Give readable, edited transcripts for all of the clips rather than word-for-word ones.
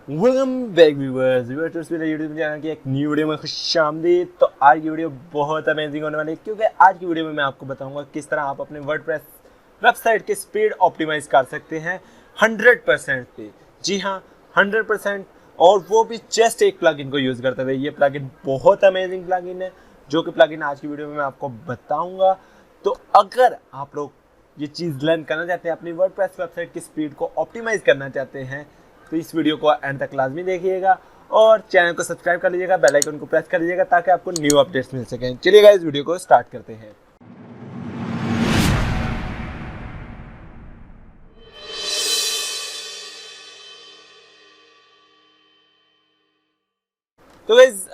Welcome back viewers मेरे YouTube channel की एक न्यू वीडियो में खुशामदीद। तो आज की वीडियो बहुत अमेजिंग होने वाली है क्योंकि आज की वीडियो में मैं आपको बताऊंगा किस तरह आप अपने वर्डप्रेस वेबसाइट की स्पीड ऑप्टिमाइज कर सकते हैं 100% पे। जी हाँ, 100%, और वो भी जस्ट एक प्लगइन को यूज़ करते हुए। ये प्लगइन बहुत अमेजिंग प्लगइन है जो कि प्लगइन आज की वीडियो में मैं आपको बताऊँगा। तो अगर आप लोग ये चीज़ लर्न करना चाहते हैं, अपनी वर्डप्रेस वेबसाइट की स्पीड को ऑप्टिमाइज करना चाहते हैं, तो इस वीडियो को एंड तक लाजमी देखिएगा और चैनल को सब्सक्राइब कर लीजिएगा, बेल आइकन को प्रेस कर लीजिएगा ताकि आपको न्यू अपडेट्स मिल सकें। चलिएगा इस वीडियो को स्टार्ट करते हैं। तो गाइस,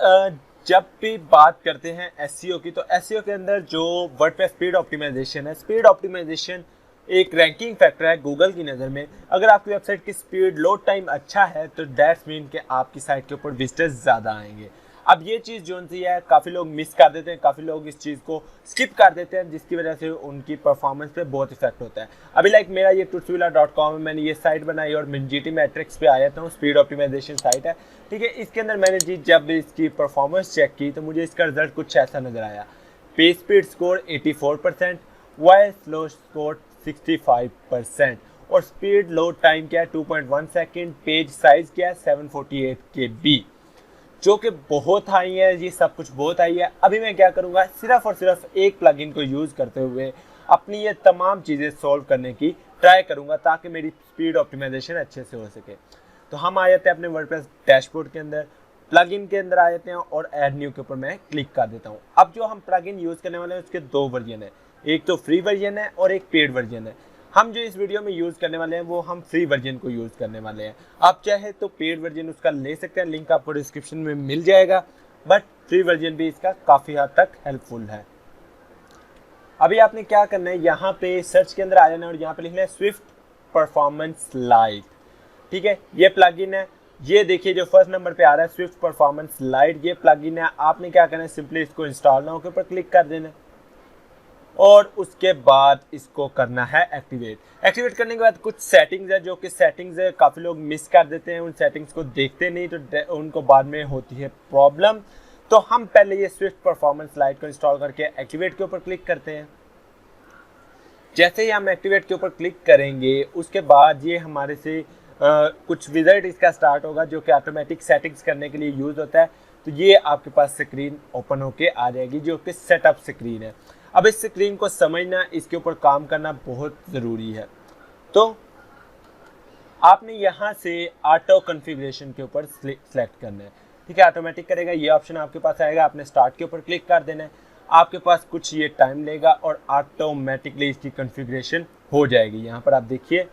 जब भी बात करते हैं एसईओ की, तो एसईओ के अंदर जो वर्डप्रेस स्पीड ऑप्टिमाइजेशन है, स्पीड ऑप्टिमाइजेशन एक रैंकिंग फैक्टर है गूगल की नज़र में। अगर आपकी वेबसाइट की स्पीड लोड टाइम अच्छा है तो दैट्स मीन कि आपकी साइट के ऊपर विजिटर्स ज़्यादा आएंगे। अब ये चीज़ जो सी है काफ़ी लोग मिस कर देते हैं, काफ़ी लोग इस चीज़ को स्किप कर देते हैं, जिसकी वजह से उनकी परफॉर्मेंस पे बहुत इफेक्ट होता है। अभी लाइक मेरा ये tutsvilla.com है, मैंने ये साइट बनाई और मैं GT मैट्रिक्स पे आया था, स्पीड ऑप्टिमाइजेशन साइट है, ठीक है। इसके अंदर मैंने जब इसकी परफॉर्मेंस चेक की तो मुझे इसका रिजल्ट कुछ ऐसा नज़र आया। Page speed score 84%, YSlow score 65% और स्पीड लोड टाइम क्या है 2.1 सेकेंड, पेज साइज क्या है 748 KB, जो कि बहुत हाई है। ये सब कुछ बहुत हाई है। अभी मैं क्या करूँगा, सिर्फ और सिर्फ एक प्लगइन को यूज़ करते हुए अपनी ये तमाम चीज़ें सॉल्व करने की ट्राई करूँगा ताकि मेरी स्पीड ऑप्टिमाइजेशन अच्छे से हो सके। तो हम आ जाते हैं अपने वर्डप्रेस डैशबोर्ड के अंदर, प्लगइन के अंदर आ जाते हैं और ऐड न्यू के ऊपर मैं क्लिक कर देता हूँ। अब जो हम प्लगइन यूज़ करने वाले हैं उसके दो वर्जन है, एक तो फ्री वर्जन है और एक पेड वर्जन है। हम जो इस वीडियो में यूज़ करने वाले हैं वो हम फ्री वर्जन को यूज़ करने वाले हैं। आप चाहे तो पेड वर्जन उसका ले सकते हैं, लिंक आपको डिस्क्रिप्शन में मिल जाएगा, बट फ्री वर्जन भी इसका काफ़ी हद तक हेल्पफुल है। अभी आपने क्या करना है, यहाँ पे सर्च के अंदर आ जाना है और यहाँ पे लिखना है स्विफ्ट परफॉर्मेंस लाइट, ठीक है। ये प्लगइन है, ये देखिए जो फर्स्ट नंबर पे आ रहा है स्विफ्ट परफॉर्मेंस लाइट, ये प्लगइन है। आपने क्या करना है, सिंपली इसको इंस्टॉल नाउ के ऊपर क्लिक कर देना है और उसके बाद इसको करना है एक्टिवेट। एक्टिवेट करने के बाद कुछ सेटिंग्स है जो कि सेटिंग्स है काफ़ी लोग मिस कर देते हैं, उन सेटिंग्स को देखते नहीं तो उनको बाद में होती है प्रॉब्लम। तो हम पहले ये स्विफ्ट परफॉर्मेंस लाइट को इंस्टॉल करके एक्टिवेट के ऊपर क्लिक करते हैं। जैसे ही हम एक्टिवेट के ऊपर क्लिक करेंगे उसके बाद ये हमारे से कुछ विजिट इसका स्टार्ट होगा जो कि ऑटोमेटिक सेटिंग्स करने के लिए यूज़ होता है। तो ये आपके पास स्क्रीन ओपन होके आ जाएगी जो कि सेटअप स्क्रीन है। अब इस स्क्रीन को समझना, इसके ऊपर काम करना बहुत ज़रूरी है। तो आपने यहाँ से ऑटो कॉन्फ़िगरेशन के ऊपर सेलेक्ट करना है, ठीक है। ऑटोमेटिक करेगा, ये ऑप्शन आपके पास आएगा, आपने स्टार्ट के ऊपर क्लिक कर देना है। आपके पास कुछ ये टाइम लेगा और ऑटोमेटिकली इसकी कॉन्फ़िगरेशन हो जाएगी। यहाँ पर आप देखिए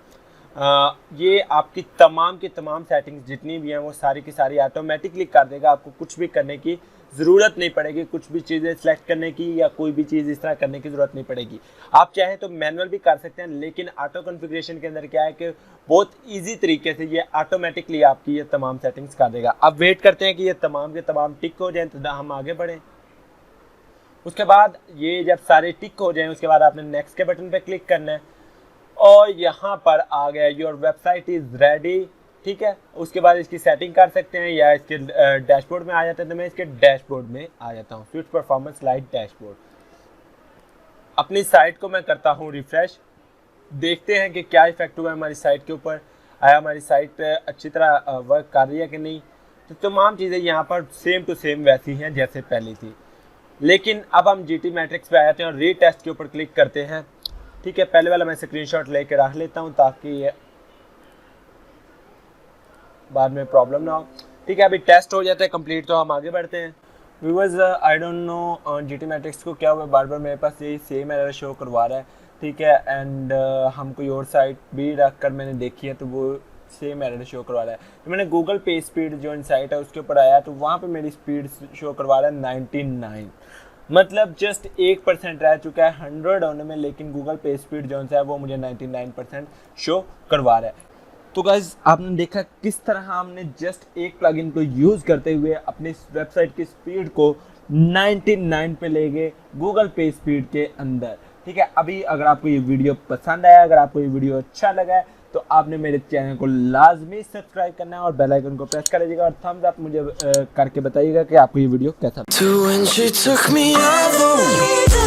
ये आपकी तमाम की तमाम सेटिंग्स जितनी भी हैं वो सारी की सारी ऑटोमेटिकली कर देगा। आपको कुछ भी करने की ज़रूरत नहीं पड़ेगी, कुछ भी चीज़ें सेलेक्ट करने की या कोई भी चीज़ इस तरह करने की ज़रूरत नहीं पड़ेगी। आप चाहें तो मैनुअल भी कर सकते हैं, लेकिन ऑटो कॉन्फ़िगरेशन के अंदर क्या है कि बहुत ईजी तरीके से ये ऑटोमेटिकली आपकी ये तमाम सेटिंग्स कर देगा। अब वेट करते हैं कि ये तमाम के तमाम टिक हो जाएँ तो हम आगे बढ़ें। उसके बाद ये जब सारे टिक हो जाएँ उसके बाद आपने नेक्स्ट के बटन पर क्लिक करना है और यहाँ पर आ गया योर वेबसाइट इज़ रेडी, ठीक है। उसके बाद इसकी सेटिंग कर सकते हैं या इसके डैशबोर्ड में आ जाते हैं। तो मैं इसके डैशबोर्ड में आ जाता हूँ, स्विफ्ट परफॉर्मेंस लाइट डैशबोर्ड। अपनी साइट को मैं करता हूँ रिफ्रेश, देखते हैं कि क्या इफेक्ट हुआ हमारी साइट के ऊपर, आया हमारी साइट अच्छी तरह वर्क कर रही है कि नहीं। तो तमाम चीज़ें यहाँ पर सेम टू सेम वैसी हैं जैसे पहले थी, लेकिन अब हम GT मैट्रिक्स पे आ जाते हैं और रीटेस्ट के ऊपर क्लिक करते हैं, ठीक है। पहले वाला मैं स्क्रीनशॉट लेके रख लेता हूँ ताकि बाद में प्रॉब्लम ना हो, ठीक है। अभी टेस्ट हो जाता है कंप्लीट तो हम आगे बढ़ते हैं। Viewers, I don't know GT matrix को क्या हुआ, बार बार मेरे पास यही सेम एरर शो करवा रहा है, ठीक है। एंड हम कोई और साइट भी रख कर मैंने देखी है तो वो सेम एरर शो करवा रहा है। तो मैंने गूगल पेज स्पीड जो इन साइट है उसके ऊपर आया तो वहाँ पे मेरी स्पीड शो करवा रहा है 99, मतलब जस्ट 1% रह चुका है 100 होने में, लेकिन गूगल पेज स्पीड जो है वो मुझे 99% शो करवा रहा है। तो गाइस, आपने देखा किस तरह हमने जस्ट एक प्लगइन को यूज़ करते हुए अपनी वेबसाइट की स्पीड को 99 पे ले गए गूगल पेज स्पीड के अंदर, ठीक है। अभी अगर आपको ये वीडियो पसंद आया, अगर आपको ये वीडियो अच्छा लगा है तो आपने मेरे चैनल को लाजमी सब्सक्राइब करना है और बेल आइकन को प्रेस कर लीजिएगा और थम्स अप मुझे करके बताइएगा कि आपको ये वीडियो कैसा लगा।